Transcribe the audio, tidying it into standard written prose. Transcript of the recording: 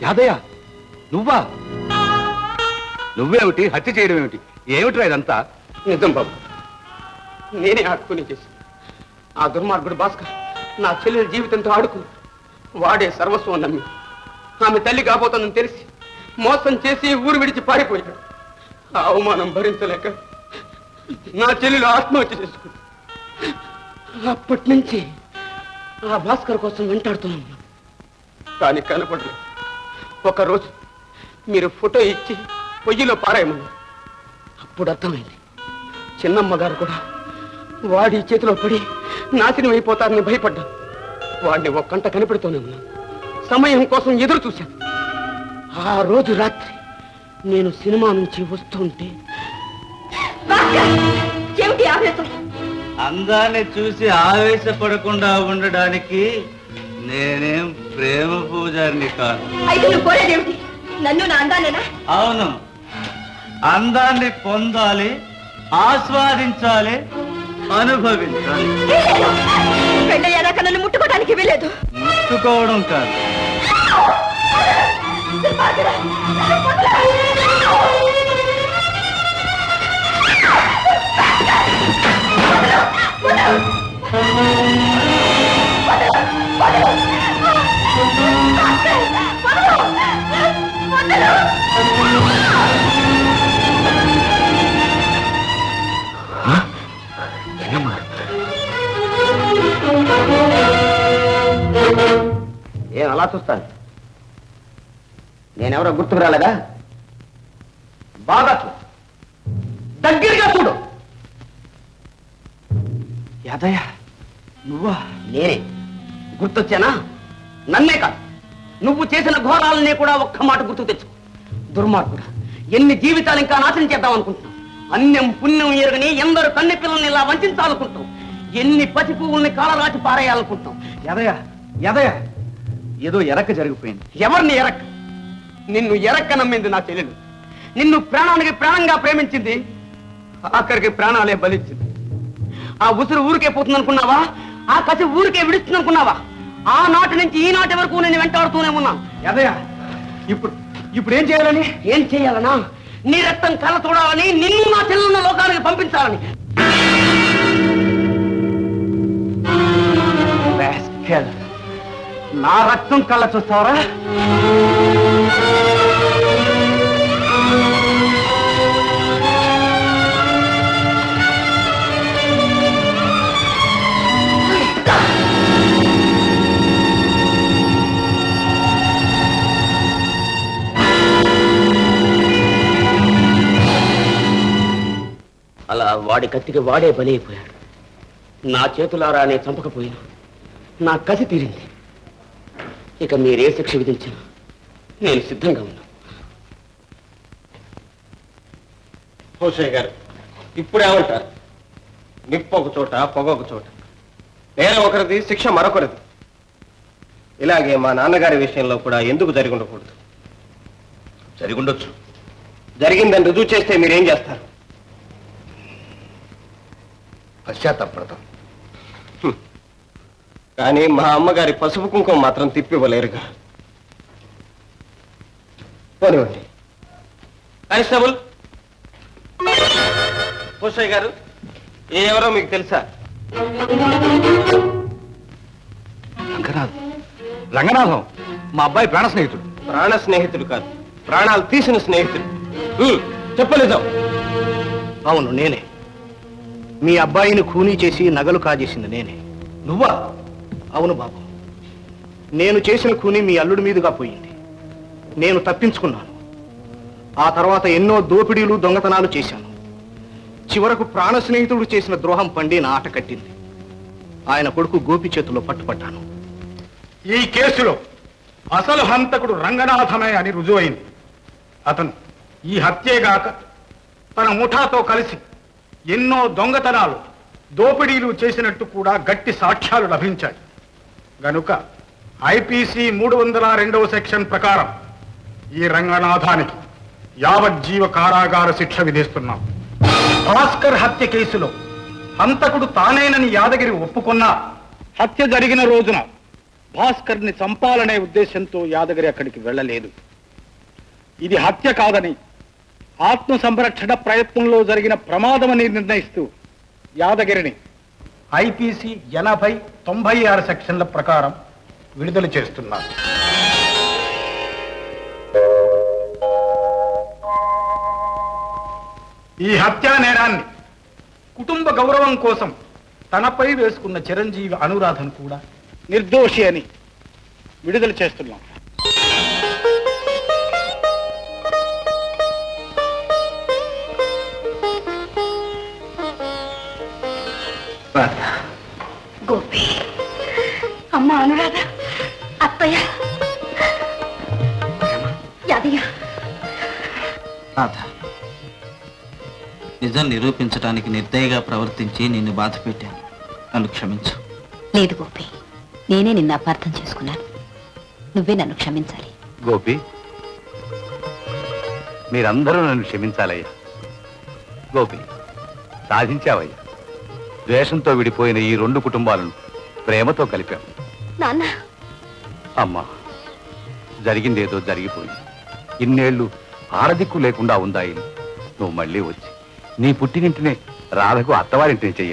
యాదయ్య నువ్వా? నువ్వేమిటి హత్య చేయడం ఏమిటి? ఏమిట్రా ఇదంతా? నిజం బాబు, నేనే ఆడుకుని చేసి ఆ దుర్మార్గుడు భాస్కర్ నా చెల్లెల జీవితంతో ఆడుకుని వాడే సర్వస్వం నమ్మి ఆమె తల్లి కాబోతుందని తెలిసి మోసం చేసి ఊరు విడిచి పారిపోయాడు. ఆ అవమానం భరించలేక నా చెల్లెలు ఆత్మహత్య చేసుకుంది. అప్పటి నుంచి ఆ భాస్కర్ కోసం వెంటాడుతున్నాను, కానీ కనపడలేదు. ఒకరోజు మీరు ఫోటో ఇచ్చి పొయ్యిలో పారాయమన్నారు. అప్పుడు అర్థమైంది, చిన్నమ్మ గారు కూడా వాడి చేతిలో పడి నాశనం అయిపోతారని భయపడ్డాను. వాడిని ఒక్కంట కనిపెడుతూనే ఉన్నాను. సమయం కోసం ఎదురు చూశాను. ఆ రోజు రాత్రి నేను సినిమా నుంచి వస్తుంటే అందాన్ని చూసి ఆవేశపడకుండా ఉండడానికి నేనేం ప్రేమ పూజారిని కాదు. నన్ను నా అందానేనా? అవును, అందాన్ని పొందాలి, ఆస్వాదించాలి, అనుభవించాలి. పెళ్ళయ్యాక నన్ను ముట్టుకోవడానికి వీలేదు. ముట్టుకోవడం కాదు, ఏం అలా చూస్తాను? నేనెవరో గుర్తుకు రాలేదా? బాగా చూడు, దగ్గరగా చూడు. యాదయ్య నువ్వా? నేనే. గుర్తొచ్చానా? నన్నే కాదు, నువ్వు చేసిన ఘోరాలనే కూడా ఒక్క మాట గుర్తు తెచ్చుకో. దుర్మార్గుడా, ఎన్ని జీవితాలు ఇంకా నాశనం చేద్దాం అనుకుంటున్నావు? అన్యం పుణ్యం ఎరుగని ఎందరు కన్నె పిల్లల్ని ఇలా వంచాలనుకుంటావు? ఎన్ని పసి పువ్వుల్ని కాలరాచి పారేయాలనుకుంటావు? యాదయ్య యాదయ్య ఏదో ఎరక్క జరిగిపోయింది. ఎవరిని ఎరక్క? నిన్ను ఎరక్క నమ్మింది నా చెల్లెలు. నిన్ను ప్రాణానికి ప్రాణంగా ప్రేమించింది, ఆఖరికి ప్రాణాలే బలిచ్చింది. ఆ ఉసురు ఊరికే పోతుంది అనుకున్నావా? ఆ కసి ఊరికే విడుస్తుంది అనుకున్నావా? ఆ నాటి నుంచి ఈ నాటి వరకు నేను వెంటాడుతూనే ఉన్నాను. యాదయ్య ఇప్పుడు ఏం చేయాలని? ఏం చేయాలనా? నీ రక్తం కళ్ళ చూడాలని, నిన్ను నా చెల్లెలున్న లోకానికి పంపించాలని. నా రక్తం కళ్ళ చూస్తావరా? అలా వాడి కత్తికి వాడే బలైపోయాడు. నా చేతులారా నే చంపకపోయినా నా కసి తీరింది. ఇక మీరే శిక్ష విధించినా నేను సిద్ధంగా ఉన్నా. హోషయ్య గారు, ఇప్పుడేమంటారు? నిప్పు ఒక చోట, పొగ ఒక చోట. నేరం ఒకరిది, శిక్ష మరొకరిది. ఇలాగే మా నాన్నగారి విషయంలో కూడా ఎందుకు జరిగి ఉండకూడదు? జరిగుండొచ్చు. జరిగిందని రుజువు చేస్తే మీరేం చేస్తారు? పశ్చాత్తాపడతాం. కానీ మా అమ్మగారి పసుపు కుంకుమ మాత్రం తిప్పివ్వలేరుగా. పోనివ్వండి. కానిస్టేబుల్, హోషయ్య గారు ఎవరో మీకు తెలుసా? రంగనాథం మా అబ్బాయి ప్రాణ స్నేహితుడు. ప్రాణ స్నేహితుడు కాదు, ప్రాణాలు తీసిన స్నేహితుడు. చెప్పలేదాం? అవును, నేనే. మీ అబ్బాయిని ఖూనీ చేసి నగలు కాజేసింది నేనే. నువ్వా? అవును బాబు, నేను చేసిన ఖూనీ మీ అల్లుడి మీదుగా పోయింది. నేను తప్పించుకున్నాను. ఆ తర్వాత ఎన్నో దోపిడీలు, దొంగతనాలు చేశాను. చివరకు ప్రాణ స్నేహితుడు చేసిన ద్రోహం పండి నా ఆట కట్టింది. ఆయన కొడుకు గోపి చేతుల్లో పట్టుపడ్డాను. ఈ కేసులో అసలు హంతకుడు రంగనాథమే అని రుజువైంది. అతను ఈ హత్యేగాక తన ముఠాతో కలిసి ఎన్నో దొంగతనాలు, దోపిడీలు చేసినట్టు కూడా గట్టి సాక్ష్యాలు లభించాయి. గనుక ఐపీసీ 302వ సెక్షన్ ప్రకారం ఈ రంగనాథానికి యావజ్జీవ కారాగార శిక్ష విధిస్తున్నాం. భాస్కర్ హత్య కేసులో హంతకుడు తానేనని యాదగిరి ఒప్పుకున్నా హత్య జరిగిన రోజున భాస్కర్ని చంపాలనే ఉద్దేశంతో యాదగిరి అక్కడికి వెళ్ళలేదు. ఇది హత్య కాదని, ఆత్మ సంరక్షణ ప్రయత్నంలో జరిగిన ప్రమాదమని నిర్ణయిస్తూ యాదగిరిని ఐపీసీ 80-96 సెక్షన్ల ప్రకారం విడుదల చేస్తున్నారు. ఈ హత్యా నేరాన్ని కుటుంబ గౌరవం కోసం తనపై వేసుకున్న చిరంజీవి అనురాధను కూడా నిర్దోషి అని విడుదల చేస్తున్నాం. గోపి, అమ్మ అనురాధ, అత్తయ్య, యాదయ్య. రాధ, నిజం నిరూపించడానికి నిర్దయగా ప్రవర్తించి నిన్ను బాధ పెట్టాను. నన్ను క్షమించు. లేదు గోపి, నేనే నిన్ను అపార్థం చేసుకున్నాను. నువ్వే నన్ను క్షమించాలి. గోపి, మీరందరూ నన్ను క్షమించాలయ్యా. గోపి, సాధించావయ్యా. ద్వేషంతో విడిపోయిన ఈ 2 కుటుంబాలను ప్రేమతో కలిపాం. నాన్న, అమ్మా, జరిగిందేదో జరిగిపోయింది. ఇన్నేళ్లు ఆరదిక్కు లేకుండా ఉందాయి. నువ్వు మళ్ళీ వచ్చి నీ పుట్టినింటినే రాధకు అత్తవారింటిని చెయ్యమ్మా.